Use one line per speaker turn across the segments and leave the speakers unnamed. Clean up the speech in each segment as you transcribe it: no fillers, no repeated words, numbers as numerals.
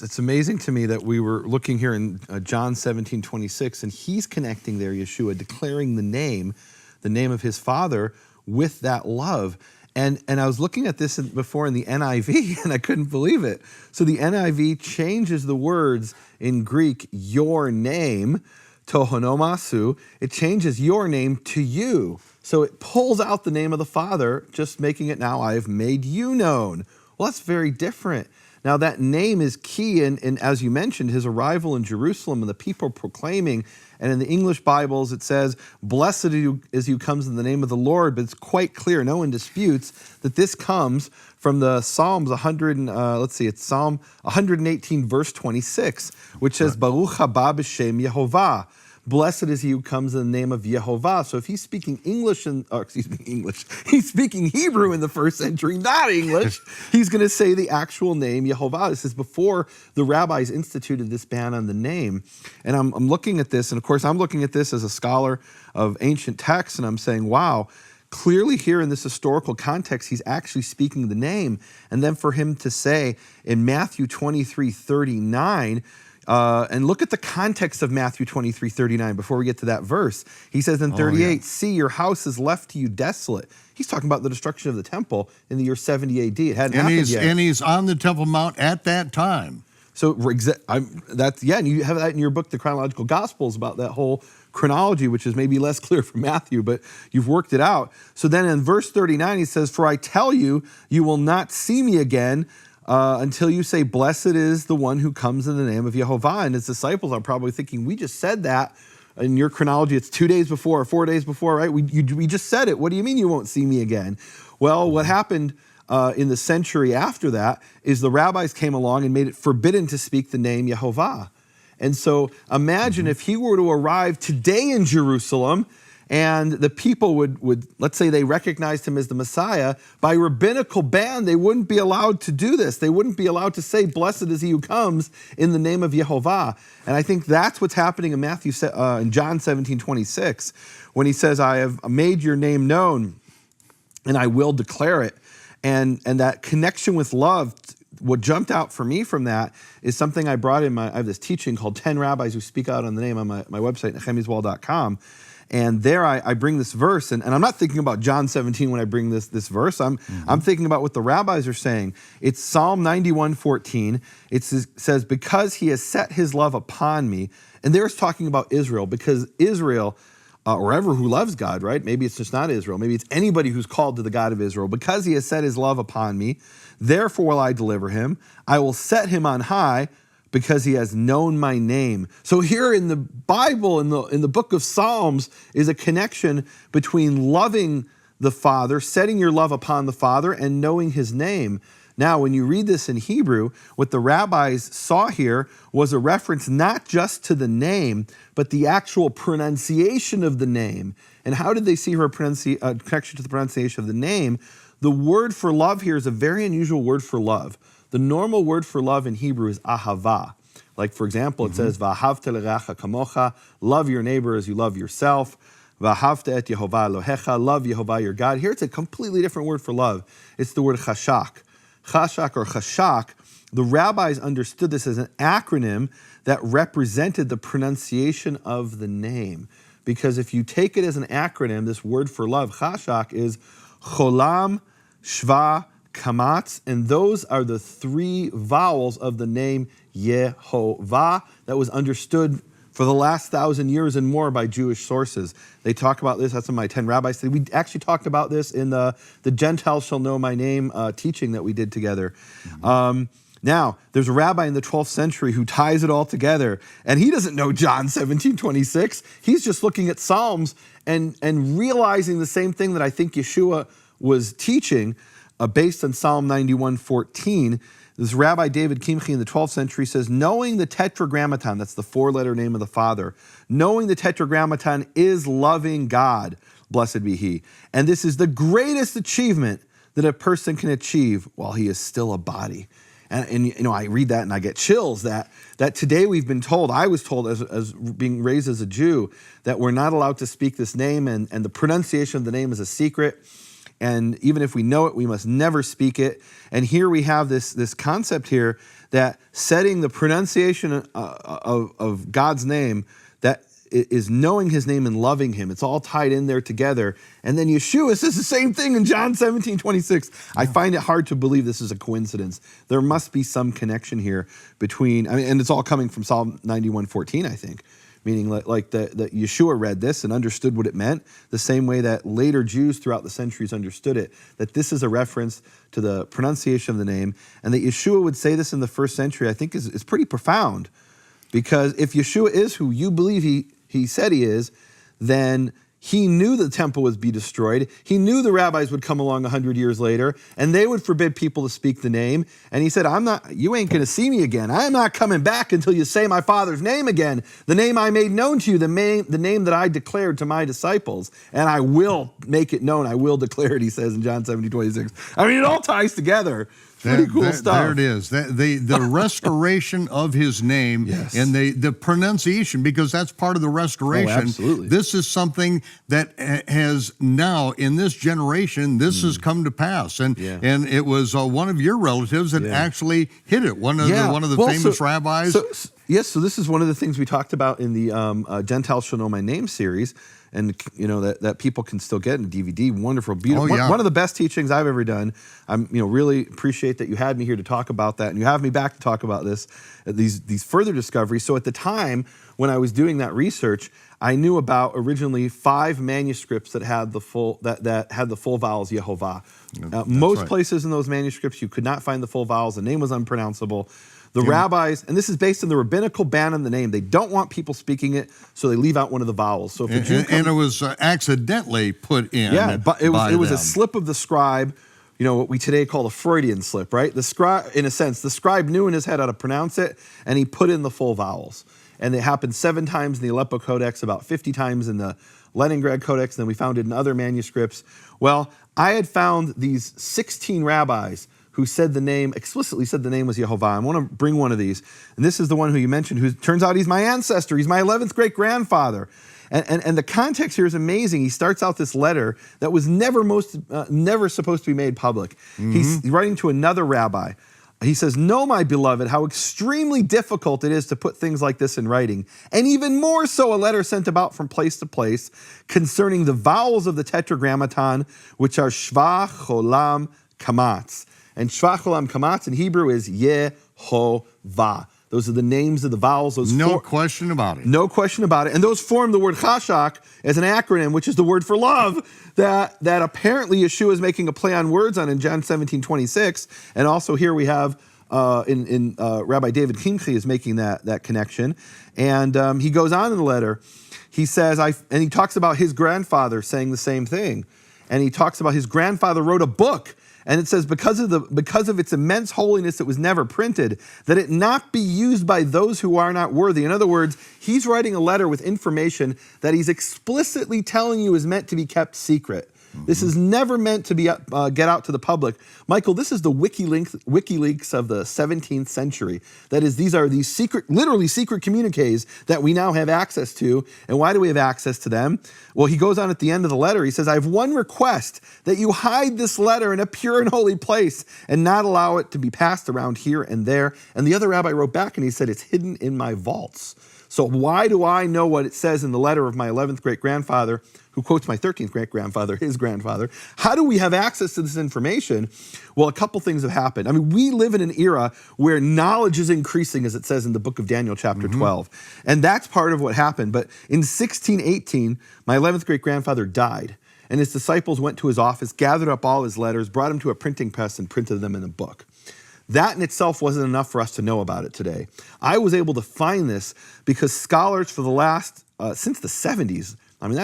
It's amazing to me that we were looking here in John 17:26, and he's connecting there, Yeshua, declaring the name of his Father with that love. And I was looking at this before in the NIV, and I couldn't believe it. So the NIV changes the words in Greek, your name, tohonomasu. It changes your name to you. So it pulls out the name of the Father, just making it now, I have made you known. Well, that's very different. Now, that name is key, and as you mentioned, his arrival in Jerusalem and the people proclaiming, and in the English Bibles it says, blessed is you comes in the name of the Lord, but it's quite clear, no one disputes, that this comes from the Psalms it's Psalm 118, verse 26, which says, Baruch haba b'shem Yehovah. Blessed is he who comes in the name of Yehovah. So if he's speaking he's speaking Hebrew in the first century, not English, he's going to say the actual name Yehovah. This is before the rabbis instituted this ban on the name. And I'm looking at this, and of course I'm looking at this as a scholar of ancient texts, and I'm saying, wow, clearly here in this historical context, he's actually speaking the name. And then for him to say in Matthew 23:39, and look at the context of Matthew 23:39 before we get to that verse. He says in 38, see, your house is left to you desolate. He's talking about the destruction of the temple in the year 70 AD. It hadn't happened yet.
And he's on the Temple Mount at that time.
So and you have that in your book, The Chronological Gospels, about that whole chronology, which is maybe less clear from Matthew, but you've worked it out. So then in verse 39, he says, for I tell you, you will not see me again until you say, blessed is the one who comes in the name of Yehovah. And his disciples are probably thinking, we just said that. In your chronology, it's 2 days before or 4 days before, right? We just said it. What do you mean you won't see me again? Well, what happened in the century after that is the rabbis came along and made it forbidden to speak the name Yehovah. And so imagine if he were to arrive today in Jerusalem and the people would, let's say they recognized him as the Messiah, by rabbinical ban, they wouldn't be allowed to do this. They wouldn't be allowed to say, blessed is he who comes in the name of Yehovah. And I think that's what's happening in in John 17:26, when he says, I have made your name known and I will declare it. And that connection with love, what jumped out for me from that is something I brought in I have this teaching called 10 Rabbis Who Speak Out on the Name on my website, nehemiaswall.com. And there I bring this verse, and I'm not thinking about John 17 when I bring this verse. I'm thinking about what the rabbis are saying. It's Psalm 91:14. It says, because he has set his love upon me. And there's talking about Israel, because Israel, or ever who loves God, right? Maybe it's just not Israel. Maybe it's anybody who's called to the God of Israel. Because he has set his love upon me, therefore will I deliver him. I will set him on high, because he has known my name. So here in the Bible, in the book of Psalms, is a connection between loving the Father, setting your love upon the Father, and knowing his name. Now, when you read this in Hebrew, what the rabbis saw here was a reference not just to the name, but the actual pronunciation of the name. And how did they see her connection to the pronunciation of the name? The word for love here is a very unusual word for love. The normal word for love in Hebrew is ahava. Like, for example, it says, v'ahavta l'reacha kamocha, love your neighbor as you love yourself. V'ahavta et Yehovah Elohecha, love Yehovah your God. Here it's a completely different word for love. It's the word chashak. Chashak or chashak, the rabbis understood this as an acronym that represented the pronunciation of the name. Because if you take it as an acronym, this word for love, chashak, is cholam, shva, kamatz, and those are the three vowels of the name Yehovah that was understood for the last 1,000 years and more by Jewish sources. They talk about this, that's what my 10 rabbis said. We actually talked about this in the Gentiles shall know my name teaching that we did together. Now, there's a rabbi in the 12th century who ties it all together, and he doesn't know John 17:26. He's just looking at Psalms and realizing the same thing that I think Yeshua was teaching, based on Psalm 91:14. This Rabbi David Kimchi in the 12th century says, knowing the tetragrammaton, that's the four-letter name of the Father, knowing the tetragrammaton is loving God, blessed be he. And this is the greatest achievement that a person can achieve while he is still a body. And you know, I read that and I get chills that today we've been told, I was told as being raised as a Jew, that we're not allowed to speak this name, and the pronunciation of the name is a secret. and even if we know it, we must never speak it. And here we have this concept here that setting the pronunciation of God's name, that is knowing his name and loving him. It's all tied in there together. And then Yeshua says the same thing in John 17:26. I find it hard to believe this is a coincidence. There must be some connection here between, and it's all coming from Psalm 91:14, I think. Meaning like that Yeshua read this and understood what it meant, the same way that later Jews throughout the centuries understood it, that this is a reference to the pronunciation of the name. And that Yeshua would say this in the first century, I think is pretty profound. Because if Yeshua is who you believe he said he is, then he knew the temple would be destroyed. He knew the rabbis would come along 100 years later, and they would forbid people to speak the name. And he said, you ain't going to see me again. I'm not coming back until you say my Father's name again, the name I made known to you, the name that I declared to my disciples. And I will make it known. I will declare it, he says in John 17:26. I mean, it all ties together. Pretty cool stuff.
There it is. The restoration of his name,
yes.
And the pronunciation, because that's part of the restoration.
Oh, absolutely.
This is something that has now, in this generation, this has come to pass. And it was one of your relatives that actually hit it, one of the famous rabbis.
So this is one of the things we talked about in the Gentiles Shall Know My Name series. And that people can still get in DVD. Wonderful, beautiful. One of the best teachings I've ever done. I'm really appreciate that you had me here to talk about that, and you have me back to talk about these further discoveries. So at the time when I was doing that research, I knew about originally 5 manuscripts that had the full vowels Yehovah. Most places in those manuscripts you could not find the full vowels. The name was unpronounceable. The rabbis, and this is based on the rabbinical ban on the name. They don't want people speaking it, so they leave out one of the vowels. So if a Jew
and it was accidentally put in.
Yeah, but it was a slip of the scribe. What we today call a Freudian slip, right? The scribe, in a sense, the scribe knew in his head how to pronounce it, and he put in the full vowels. And it happened 7 times in the Aleppo Codex, about 50 times in the Leningrad Codex, and then we found it in other manuscripts. Well, I had found these 16 rabbis who explicitly said the name was Yehovah. I want to bring one of these. And this is the one who you mentioned, who turns out he's my ancestor. He's my 11th great-grandfather. And the context here is amazing. He starts out this letter that was never supposed to be made public. Mm-hmm. He's writing to another rabbi. He says, "Know, my beloved, how extremely difficult it is to put things like this in writing, and even more so a letter sent about from place to place concerning the vowels of the Tetragrammaton, which are Shva, Cholam, Kamatz." And Shva, Cholam, Kamatz in Hebrew is Yehovah. Those are the names of the vowels.
No question about it.
No question about it. And those form the word chashak as an acronym, which is the word for love, that apparently Yeshua is making a play on words on in John 17:26. And also here we have Rabbi David Kimchi is making that connection. And he goes on in the letter. He says, and he talks about his grandfather saying the same thing. And he talks about his grandfather wrote a book. And it says, because of its immense holiness, it was never printed, that it not be used by those who are not worthy. In other words, he's writing a letter with information that he's explicitly telling you is meant to be kept secret. Mm-hmm. This is never meant to be get out to the public. Michael, this is the WikiLeaks of the 17th century. That is, these are these literally secret communiques that we now have access to. And why do we have access to them? Well, he goes on at the end of the letter. He says, "I have one request, that you hide this letter in a pure and holy place and not allow it to be passed around here and there." And the other rabbi wrote back and he said, "It's hidden in my vaults." So why do I know what it says in the letter of my 11th great-grandfather, who quotes my 13th great-grandfather, his grandfather? How do we have access to this information? Well, a couple things have happened. I mean, we live in an era where knowledge is increasing, as it says in the book of Daniel, chapter 12. And that's part of what happened. But in 1618, my 11th great-grandfather died. And his disciples went to his office, gathered up all his letters, brought him to a printing press, and printed them in a book. That in itself wasn't enough for us to know about it today. I was able to find this because scholars for the last, since the 70s, I mean,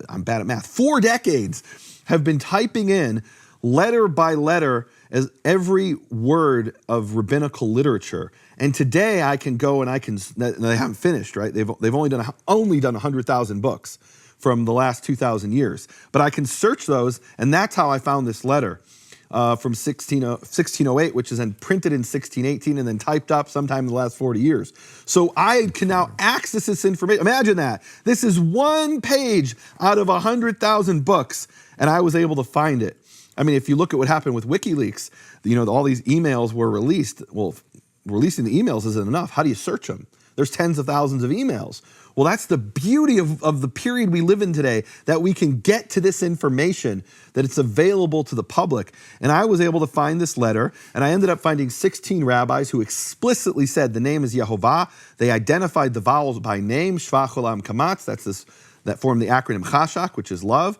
I'm bad at math, 4 decades, have been typing in letter by letter as every word of rabbinical literature. And today I can go and they haven't finished, right? They've only done 100,000 books from the last 2,000 years. But I can search those, and that's how I found this letter. From 1608, which is then printed in 1618 and then typed up sometime in the last 40 years. So I can now access this information. Imagine that. This is one page out of 100,000 books, and I was able to find it. I mean, if you look at what happened with WikiLeaks, all these emails were released. Well, releasing the emails isn't enough. How do you search them? There's tens of thousands of emails. Well, that's the beauty of the period we live in today, that we can get to this information, that it's available to the public. And I was able to find this letter, and I ended up finding 16 rabbis who explicitly said the name is Yehovah. They identified the vowels by name, Shva, Cholam, Kamatz. That formed the acronym Chashak, which is love.